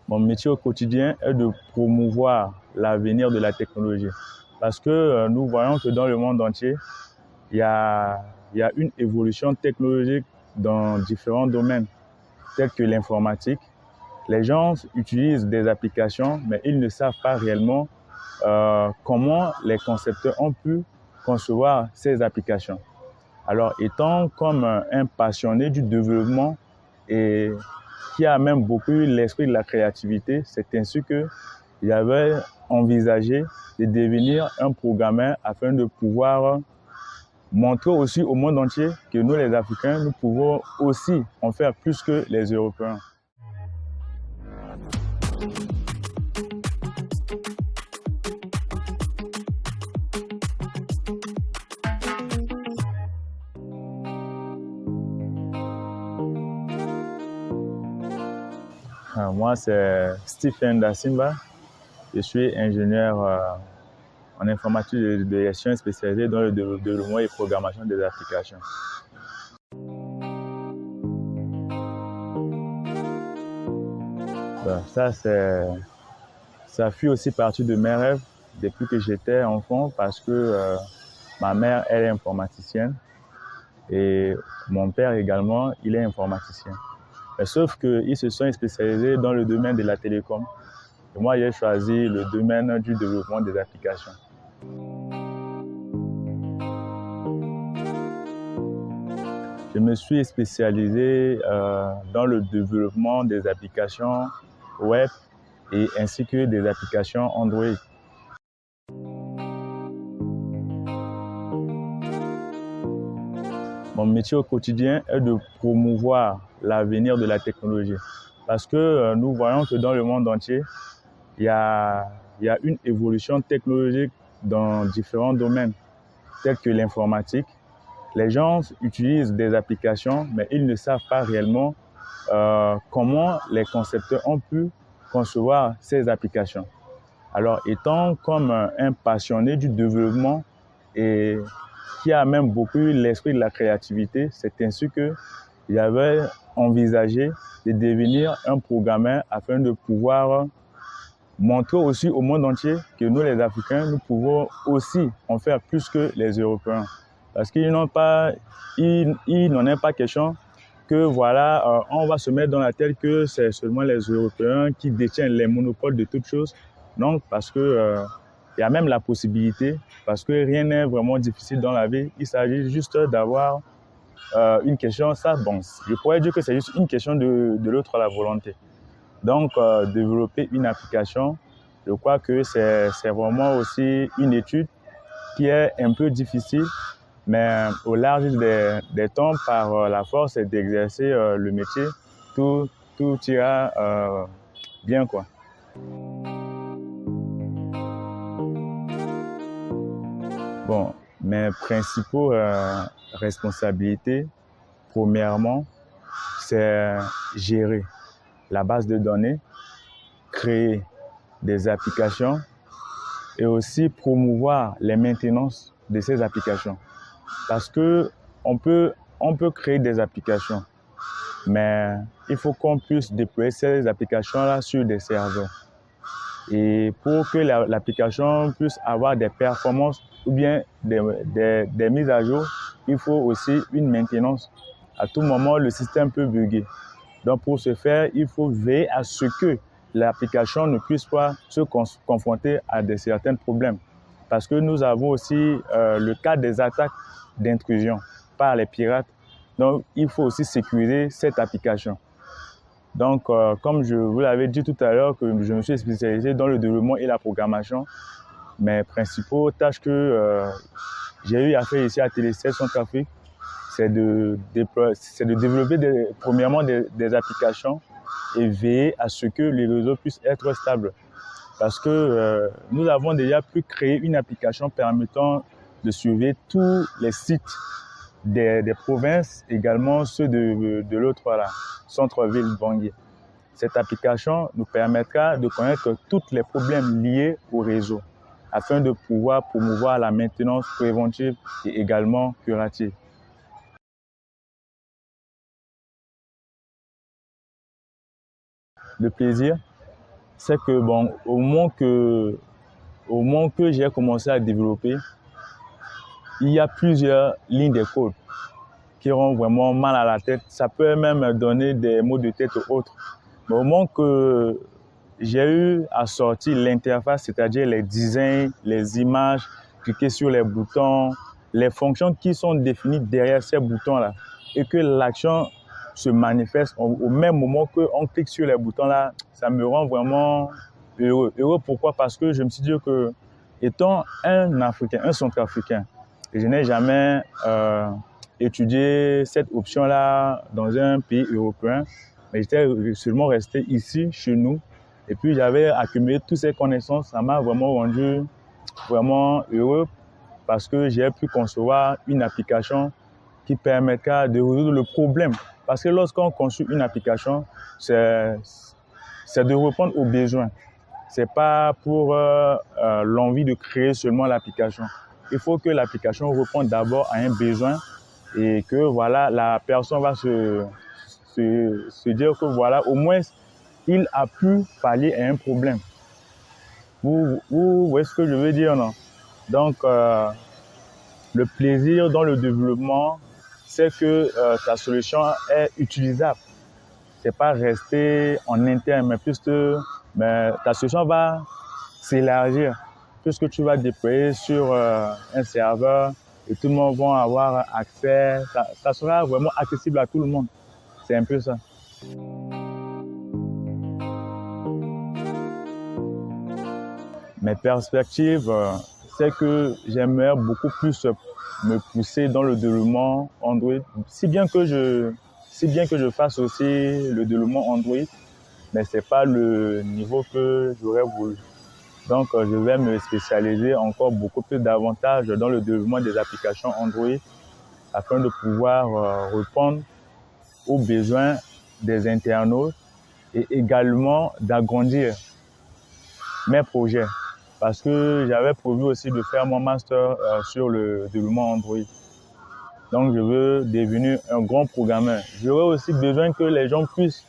Mon métier au quotidien est de promouvoir l'avenir de la technologie. Parce que nous voyons que dans le monde entier, il y a une évolution technologique dans différents domaines, tels que l'informatique. Les gens utilisent des applications, mais ils ne savent pas réellement comment les concepteurs ont pu concevoir ces applications. Alors, étant comme un passionné du développement et qui a même beaucoup l'esprit de la créativité, c'est ainsi que j'avais envisagé de devenir un programmeur afin de pouvoir montrer aussi au monde entier que nous, les Africains, nous pouvons aussi en faire plus que les Européens. Moi, c'est Stephen Da Simba. Je suis ingénieur en informatique de gestion spécialisé dans le développement et programmation des applications. Ça fait aussi partie de mes rêves depuis que j'étais enfant parce que ma mère, elle est informaticienne et mon père également, il est informaticien. Mais sauf qu'ils se sont spécialisés dans le domaine de la télécom. Et moi, j'ai choisi le domaine du développement des applications. Je me suis spécialisé dans le développement des applications web et ainsi que des applications Android. Mon métier au quotidien est de promouvoir l'avenir de la technologie. Parce que nous voyons que dans le monde entier, il y a une évolution technologique dans différents domaines, tels que l'informatique. Les gens utilisent des applications, mais ils ne savent pas réellement comment les concepteurs ont pu concevoir ces applications. Alors, étant comme un passionné du développement et qui a même beaucoup l'esprit de la créativité, c'est ainsi que j'avais envisagé de devenir un programmeur afin de pouvoir montrer aussi au monde entier que nous, les Africains, nous pouvons aussi en faire plus que les Européens. Parce qu'ils n'en est pas question que voilà, on va se mettre dans la tête que c'est seulement les Européens qui détiennent les monopoles de toutes choses. Non, parce que il y a même la possibilité, parce que rien n'est vraiment difficile dans la vie. Il s'agit juste d'avoir une question, ça, bon, je pourrais dire que c'est juste une question de l'autre à la volonté. Donc, développer une application, je crois que c'est vraiment aussi une étude qui est un peu difficile, mais au large des temps, par la force d'exercer le métier, tout ira bien, quoi. Bon, mes principaux responsabilités, premièrement, c'est gérer la base de données, créer des applications et aussi promouvoir les maintenances de ces applications. Parce que on peut créer des applications, mais il faut qu'on puisse déployer ces applications-là sur des serveurs. Et pour que l'application puisse avoir des performances ou bien des mises à jour, il faut aussi une maintenance. À tout moment, le système peut bugger. Donc, pour ce faire, il faut veiller à ce que l'application ne puisse pas se confronter à certains problèmes. Parce que nous avons aussi le cas des attaques d'intrusion par les pirates. Donc, il faut aussi sécuriser cette application. Donc, comme je vous l'avais dit tout à l'heure, que je me suis spécialisé dans le développement et la programmation, mes principaux tâches que j'ai eu à faire ici à Télécel Centrafrique, c'est de développer premièrement des applications et veiller à ce que les réseaux puissent être stables. Parce que nous avons déjà pu créer une application permettant de surveiller tous les sites des provinces, également ceux de l'autre centre-ville Bangui. Cette application nous permettra de connaître tous les problèmes liés au réseau afin de pouvoir promouvoir la maintenance préventive et également curative. Le plaisir, c'est que, bon, au moment que j'ai commencé à développer, il y a plusieurs lignes de code qui rendent vraiment mal à la tête. Ça peut même donner des maux de tête ou autres. Mais au moment que j'ai eu à sortir l'interface, c'est-à-dire les designs, les images, cliquer sur les boutons, les fonctions qui sont définies derrière ces boutons-là, et que l'action se manifeste au même moment qu'on clique sur les boutons-là, ça me rend vraiment heureux. Heureux pourquoi? Parce que je me suis dit que, étant un Africain, un Centrafricain, je n'ai jamais étudié cette option-là dans un pays européen, mais j'étais seulement resté ici, chez nous, et puis j'avais accumulé toutes ces connaissances. Ça m'a vraiment rendu vraiment heureux parce que j'ai pu concevoir une application qui permettra de résoudre le problème. Parce que lorsqu'on conçoit une application, c'est de répondre aux besoins. Ce n'est pas pour l'envie de créer seulement l'application. Il faut que l'application réponde d'abord à un besoin et que voilà, la personne va se dire que voilà, au moins, il a pu pallier à un problème. Vous voyez ce que je veux dire, non? Donc, le plaisir dans le développement, c'est que ta solution est utilisable. Ce n'est pas rester en interne, mais plus ta solution va s'élargir. Puisque tu vas déployer sur un serveur et tout le monde va avoir accès, ça sera vraiment accessible à tout le monde. C'est un peu ça. Mes perspectives, c'est que j'aimerais beaucoup plus me pousser dans le développement Android, si bien que je fasse aussi le développement Android, mais ce n'est pas le niveau que j'aurais voulu. Donc, je vais me spécialiser encore beaucoup plus davantage dans le développement des applications Android afin de pouvoir répondre aux besoins des internautes et également d'agrandir mes projets. Parce que j'avais prévu aussi de faire mon master sur le développement Android. Donc, je veux devenir un grand programmeur. J'aurais aussi besoin que les gens puissent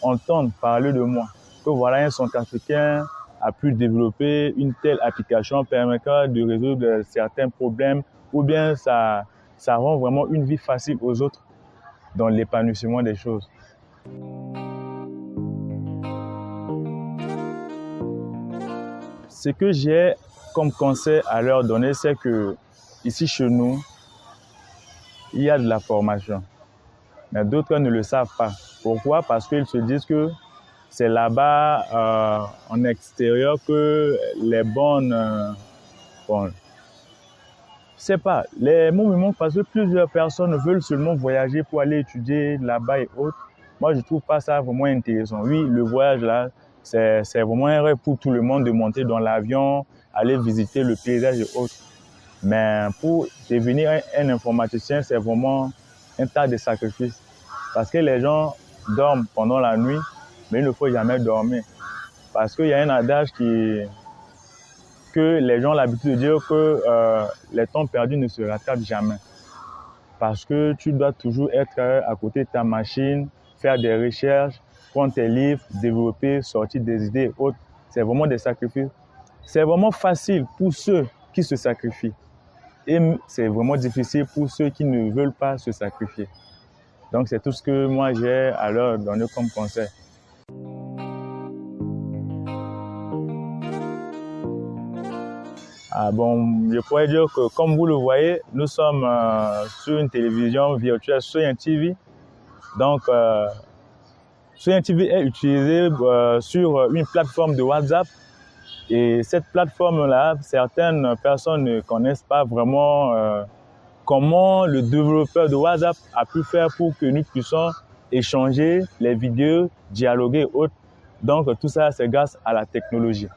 entendre parler de moi. Que voilà, un Centrafricain a pu développer une telle application permettant de résoudre certains problèmes ou bien ça rend vraiment une vie facile aux autres dans l'épanouissement des choses. Ce que j'ai comme conseil à leur donner, c'est que ici chez nous, il y a de la formation. Mais d'autres ne le savent pas. Pourquoi? Parce qu'ils se disent que c'est là-bas, en extérieur, que les bonnes... bon, je ne sais pas. Les mots me manquent parce que plusieurs personnes veulent seulement voyager pour aller étudier là-bas et autres. Moi, je ne trouve pas ça vraiment intéressant. Oui, le voyage là, c'est vraiment un rêve pour tout le monde de monter dans l'avion, aller visiter le paysage et autres. Mais pour devenir un informaticien, c'est vraiment un tas de sacrifices. Parce que les gens dorment pendant la nuit, mais il ne faut jamais dormir. Parce qu'il y a un adage que les gens ont l'habitude de dire que les temps perdus ne se rattrapent jamais. Parce que tu dois toujours être à côté de ta machine, faire des recherches, prendre tes livres, développer, sortir des idées et autres. C'est vraiment des sacrifices. C'est vraiment facile pour ceux qui se sacrifient. Et c'est vraiment difficile pour ceux qui ne veulent pas se sacrifier. Donc, c'est tout ce que moi j'ai à leur donner comme conseil. Ah bon, je pourrais dire que, comme vous le voyez, nous sommes sur une télévision virtuelle Soyen TV. Donc, Soyen TV est utilisé sur une plateforme de WhatsApp. Et cette plateforme-là, certaines personnes ne connaissent pas vraiment comment le développeur de WhatsApp a pu faire pour que nous puissions échanger les vidéos, dialoguer et autres. Donc, tout ça, c'est grâce à la technologie.